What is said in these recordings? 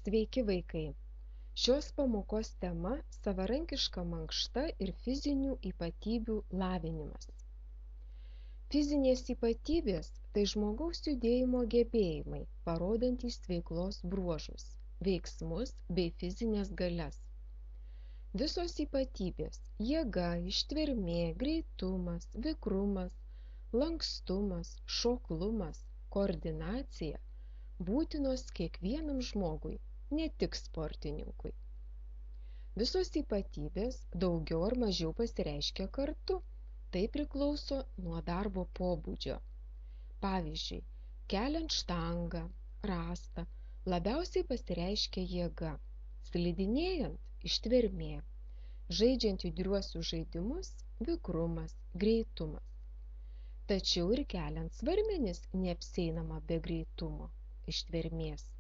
Sveiki vaikai! Šios pamokos tema – savarankiška mankšta ir fizinių ypatybių lavinimas. Fizinės ypatybės – tai žmogaus judėjimo gebėjimai, parodantys veiklos bruožus, veiksmus bei fizinės galias. Visos ypatybės – jėga, ištvermė, greitumas, vikrumas, lankstumas, šoklumas, koordinacija – būtinos kiekvienam žmogui, ne tik sportininkui. Visos ypatybės daugiau ar mažiau pasireiškia kartu, tai priklauso nuo darbo pobūdžio. Pavyzdžiui, keliant štangą, rąstą, labiausiai pasireiškia jėga, slidinėjant ištvermė, žaidžiant judriuosius žaidimus vikrumas, greitumas. Tačiau ir keliant svarmenis neapsieinama be greitumo, ištvermės.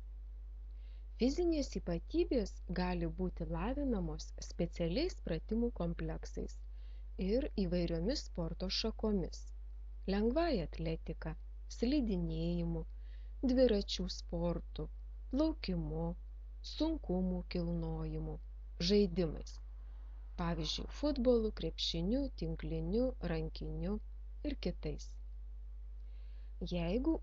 Fizinės ypatybės gali būti lavinamos specialiais pratimų kompleksais ir įvairiomis sporto šakomis – lengvąja atletika, slidinėjimu, dviračių sportu, plaukimu, sunkumų kilnojimu, žaidimais, pavyzdžiui, futbolu, krepšiniu, tinkliniu, rankiniu ir kitais. Jeigu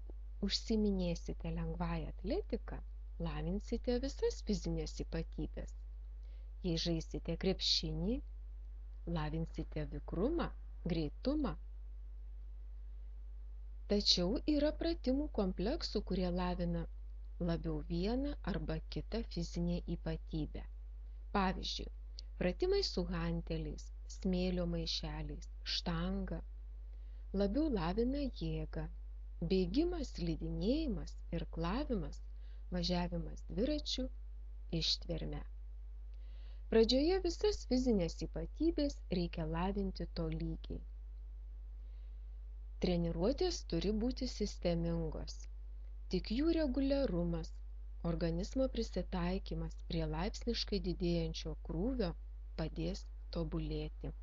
užsiiminėsite lengvąją atletiką, lavinsite visas fizinės ypatybės. Jei žaisite krepšinį, lavinsite vikrumą, greitumą. Tačiau yra pratimų kompleksų, kurie lavina labiau vieną arba kitą fizinę ypatybę. Pavyzdžiui, pratimai su hanteliais, smėlio maišeliais, štanga labiau lavina jėgą, bėgimas, slidinėjimas, irklavimas, važiavimas dviračiu, ištvermę. Pradžioje visas fizinės ypatybės reikia lavinti tolygiai. Treniruotės turi būti sistemingos. Tik jų reguliarumas, organizmo prisitaikymas prie laipsniškai didėjančio krūvio padės tobulėti.